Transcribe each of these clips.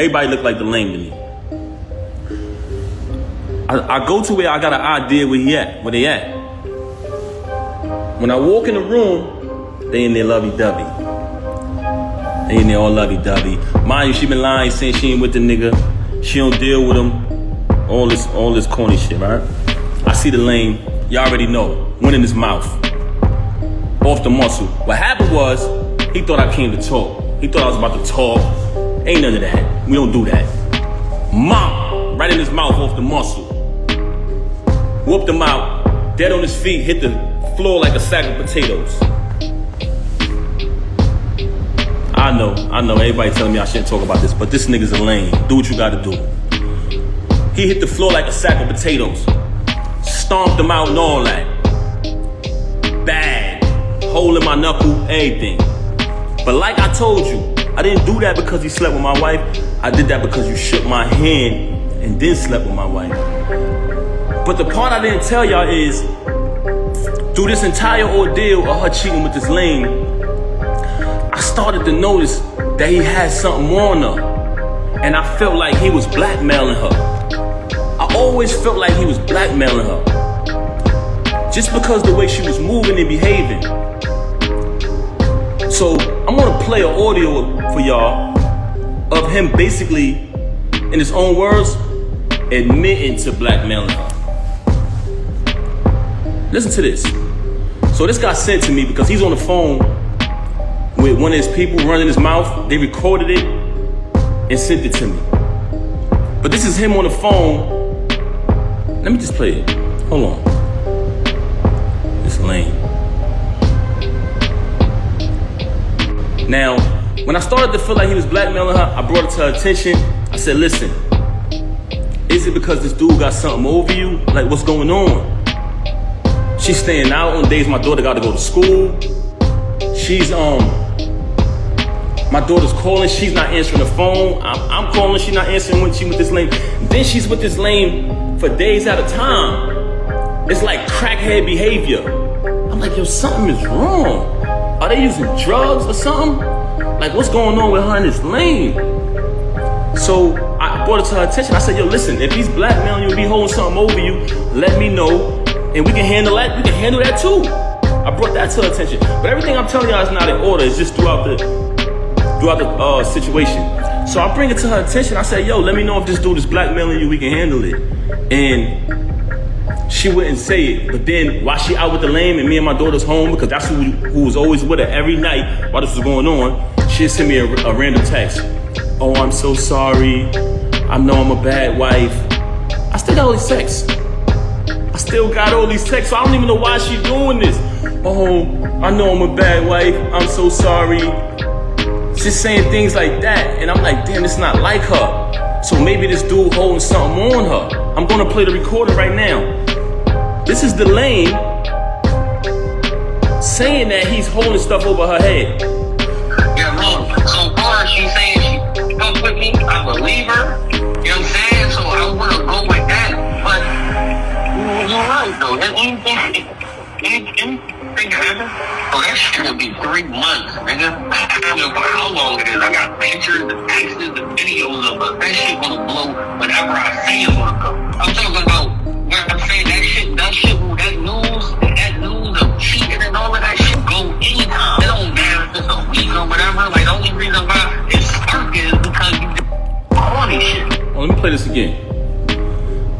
everybody look like the lame to me. I go to where I got an idea where they at. When I walk in the room, they in there lovey-dovey. They in there all lovey-dovey. Mind you, she been lying, saying she ain't with the nigga. She don't deal with him. All this corny shit, right? I see the lame, you already know, went in his mouth. Off the muscle. What happened was, he thought I came to talk. He thought I was about to talk. Ain't none of that. We don't do that. Mom, right in his mouth off the muscle. Whooped him out, dead on his feet, hit the floor like a sack of potatoes. I know, everybody telling me I shouldn't talk about this, but this nigga's a lame. Do what you gotta do. He hit the floor like a sack of potatoes. Stomped him out and all that. Bad. Hole in my knuckle, everything. But like I told you, I didn't do that because he slept with my wife. I did that because you shook my hand and then slept with my wife. But the part I didn't tell y'all is, through this entire ordeal of her cheating with this lame, I started to notice that he had something on her. And I felt like he was blackmailing her. I always felt like he was blackmailing her. Just because the way she was moving and behaving. So I'm gonna play an audio for y'all of him basically, in his own words, admitting to blackmailing her. Listen to this. So this got sent to me because he's on the phone with one of his people running his mouth. They recorded it and sent it to me. But this is him on the phone. Let me just play it. Hold on. It's lame. Now, when I started to feel like he was blackmailing her, I brought it to her attention. I said, listen, is it because this dude got something over you? Like, what's going on? She's staying out on days my daughter got to go to school. She's, my daughter's calling, she's not answering the phone. I'm calling, she's not answering when she with this lame. Then she's with this lame for days at a time. It's like crackhead behavior. I'm like, yo, something is wrong. Are they using drugs or something? Like, what's going on with her and this lame? So I brought it to her attention. I said, yo, listen, if he's blackmailing you, if he's holding something over you, let me know. And we can handle that. We can handle that too. I brought that to her attention. But everything I'm telling y'all is not in order. It's just throughout the situation. So I bring it to her attention. I say, yo, let me know if this dude is blackmailing you. We can handle it. And she wouldn't say it. But then while she out with the lame and me and my daughter's home, because that's who was always with her every night while this was going on, she'd send me a random text. Oh, I'm so sorry. I know I'm a bad wife. I still got all these texts. So I don't even know why she's doing this. Oh, I know I'm a bad wife. I'm so sorry. Just saying things like that. And I'm like, damn, it's not like her. So maybe this dude holding something on her. I'm gonna play the recording right now. This is the lame saying that he's holding stuff over her head. Yeah, look, so far she's saying she fuck with me, I believe her. You know what I'm saying? So I wanna go with that, but you're right though. Anything happen? Oh, that shit will be 3 months, nigga. I don't know how long it is. I got pictures, the texts, the videos of it. That shit gonna blow whenever I say it's gonna go. I'm talking about when I'm saying that shit, that news of cheating and all of that shit go anytime. It don't matter if it's a week or whatever. Like, the only reason why it's sparking is because you do all this shit. Oh, let me play this again.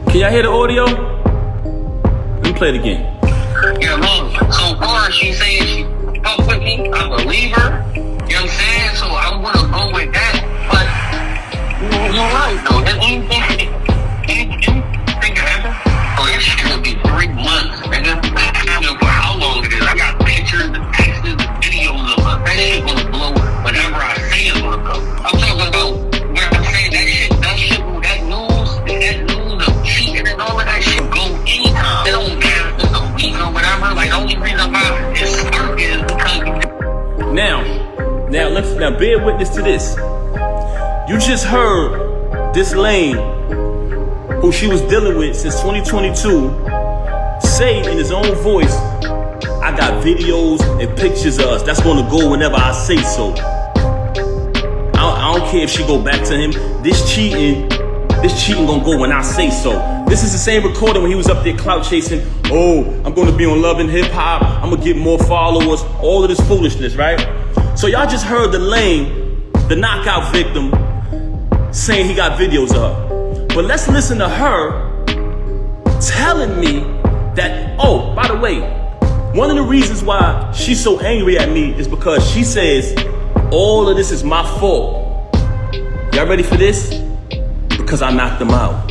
Can y'all hear the audio? Let me play it again. Yeah, look, so far she's saying she fuck with me, I believe her. You know what I'm saying? So I wanna go with that, but you're right though. Anything happen? Oh, that shit will be 3 months, nigga. I don't know how long it is. I got pictures, the texts, the videos of it. That shit gonna blow whenever I say it's gonna go. I'm talking about when I'm saying that news of cheating and all of that shit go anytime. It don't matter if it's a week or whatever. Like, the only reason why it's sparking is because you. Now bear witness to this. You just heard this lame, who she was dealing with since 2022, say in his own voice, I got videos and pictures of us. That's gonna go whenever I say so. I don't care if she go back to him. This cheating gonna go when I say so. This is the same recording when he was up there clout chasing. Oh, I'm gonna be on Love and Hip Hop. I'm gonna get more followers. All of this foolishness, right? So y'all just heard the lame, the knockout victim, saying he got videos of her. But let's listen to her telling me that, oh, by the way, one of the reasons why she's so angry at me is because she says all of this is my fault. Y'all ready for this? Because I knocked him out.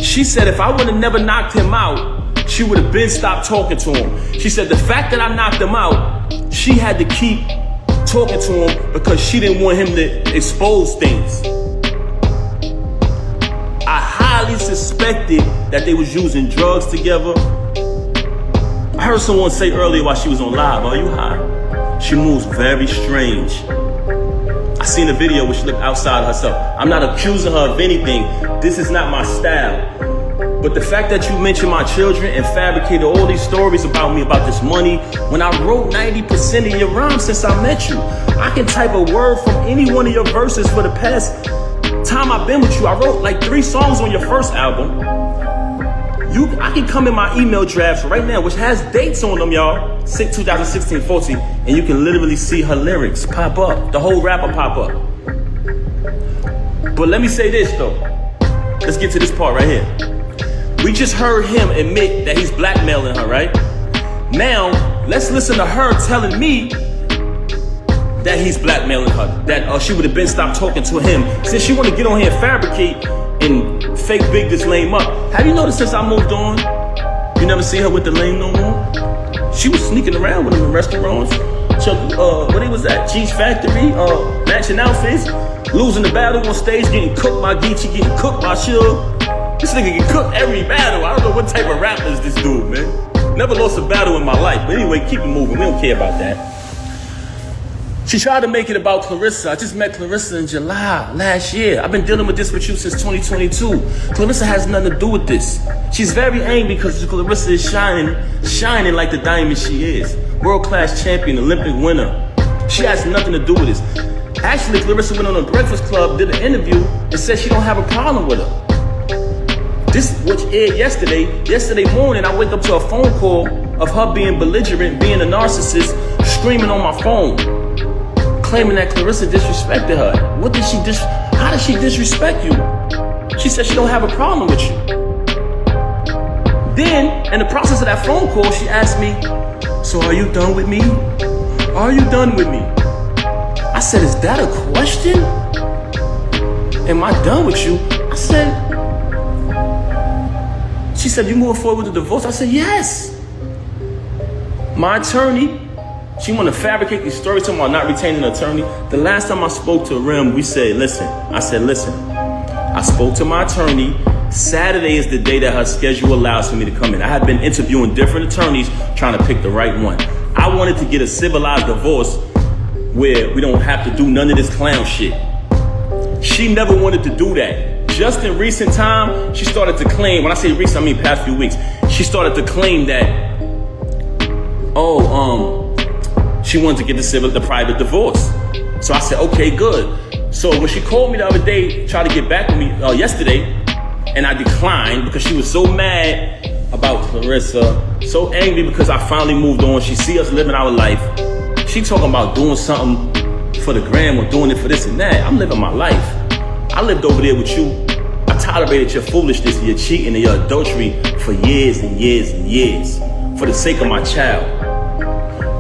She said if I would have never knocked him out, she would have been stopped talking to him. She said the fact that I knocked him out, she had to keep talking to him because she didn't want him to expose things. I highly suspected that they was using drugs together. I heard someone say earlier while she was on live, are you high? She moves very strange. I seen a video where she looked outside herself. I'm not accusing her of anything. This is not my style. But the fact that you mentioned my children and fabricated all these stories about me, about this money, when I wrote 90% of your rhymes since I met you, I can type a word from any one of your verses for the past time I've been with you. I wrote like 3 songs on your first album. I can come in my email drafts right now, which has dates on them, y'all, 2016-14, and you can literally see her lyrics pop up, the whole rapper pop up. But let me say this though. Let's get to this part right here. We just heard him admit that he's blackmailing her, right? Now, let's listen to her telling me that he's blackmailing her, that she would have been stopped talking to him. Since she want to get on here and fabricate and fake big this lame up. Have you noticed since I moved on, you never see her with the lame no more? She was sneaking around with him in restaurants. What he was at? Cheese Factory, matching outfits, losing the battle on stage, getting cooked by Geechee, getting cooked by Suge. This nigga get cooked every battle. I don't know what type of rapper is this dude, man. Never lost a battle in my life. But anyway, keep it moving. We don't care about that. She tried to make it about Clarissa. I just met Clarissa in July last year. I've been dealing with this with you since 2022. Clarissa has nothing to do with this. She's very angry because Clarissa is shining like the diamond she is. World-class champion, Olympic winner. She has nothing to do with this. Actually, Clarissa went on a Breakfast Club, did an interview, and said she don't have a problem with her. This, which aired yesterday. Yesterday morning, I wake up to a phone call of her being belligerent, being a narcissist, screaming on my phone, claiming that Clarissa disrespected her. How did she disrespect you? She said she don't have a problem with you. Then, in the process of that phone call, she asked me, so are you done with me? Are you done with me? I said, is that a question? Am I done with you? I said, she said, you moving forward with the divorce? I said, yes. My attorney, she want to fabricate these stories talking about not retaining an attorney. The last time I spoke to Rem, we said, listen. I said, listen. I spoke to my attorney. Saturday is the day that her schedule allows for me to come in. I had been interviewing different attorneys trying to pick the right one. I wanted to get a civilized divorce where we don't have to do none of this clown shit. She never wanted to do that. Just in recent time, she started to claim, when I say recent, I mean past few weeks, she started to claim that, she wanted to get the private divorce. So I said, okay, good. So when she called me the other day, tried to get back with me yesterday, and I declined because she was so mad about Clarissa, so angry because I finally moved on. She see us living our life. She talking about doing something for the gram or doing it for this and that. I'm living my life. I lived over there with you. I tolerated your foolishness and your cheating and your adultery for years and years and years for the sake of my child.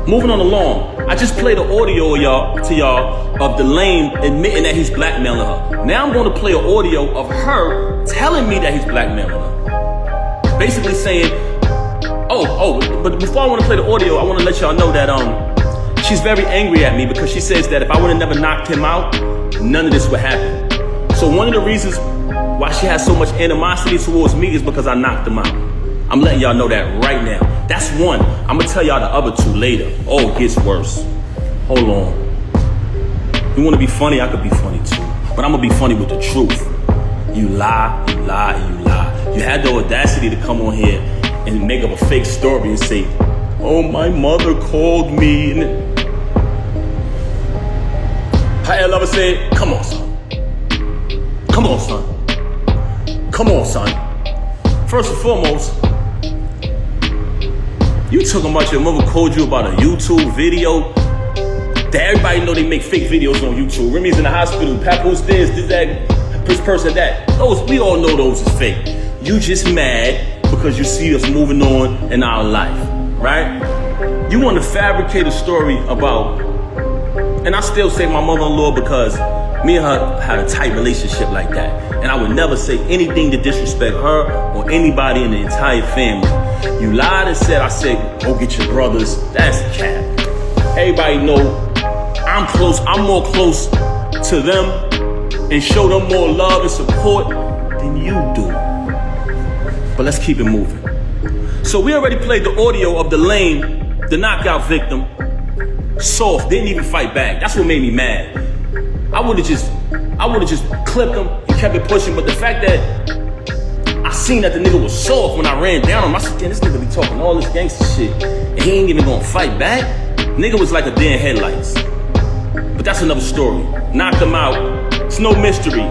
Moving on along, I just played the audio to y'all of the lame admitting that he's blackmailing her. Now I'm going to play an audio of her telling me that he's blackmailing her. Basically saying, but before I want to play the audio, I want to let y'all know that she's very angry at me because she says that if I would have never knocked him out, none of this would happen. So one of the reasons why she has so much animosity towards me is because I knocked him out. I'm letting y'all know that right now. That's one. I'm gonna tell y'all the other two later. Oh, it gets worse. Hold on. You wanna be funny? I could be funny too. But I'm gonna be funny with the truth. You lie, you lie, you lie. You had the audacity to come on here and make up a fake story and say, oh, my mother called me. Her ex-lover said, come on, son. Come on, son. Come on, son. First and foremost, you talking about your mother called you about a YouTube video that everybody know they make fake videos on YouTube. Remy's in the hospital, Papoose this, this person, that. Those, we all know those is fake. You just mad because you see us moving on in our life, right? You want to fabricate a story about, and I still say my mother-in-law because me and her had a tight relationship like that. And I would never say anything to disrespect her or anybody in the entire family. You lied and said, I said, go get your brothers. That's cap. Everybody know I'm close, I'm more close to them and show them more love and support than you do. But let's keep it moving. So we already played the audio of the lame, the knockout victim, soft, didn't even fight back. That's what made me mad. I would've just clipped him and kept it pushing, but the fact that I seen that the nigga was soft when I ran down on him, I said, damn, this nigga be talking all this gangster shit, and he ain't even gonna fight back? Nigga was like a deer in headlights. But that's another story. Knocked him out, it's no mystery.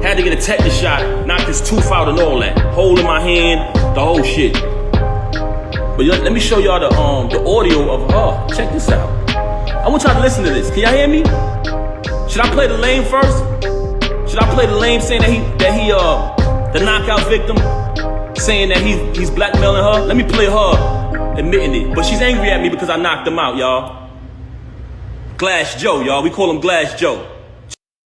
Had to get a tetanus shot, knocked his tooth out and all that. Hole in my hand, the whole shit. But let me show y'all the audio of her. Check this out. I want y'all to listen to this. Can y'all hear me? Should I play the lame first? Should I play the lame saying that he the knockout victim, saying that he's blackmailing her? Let me play her admitting it. But she's angry at me because I knocked him out, y'all. Glass Joe, y'all. We call him Glass Joe.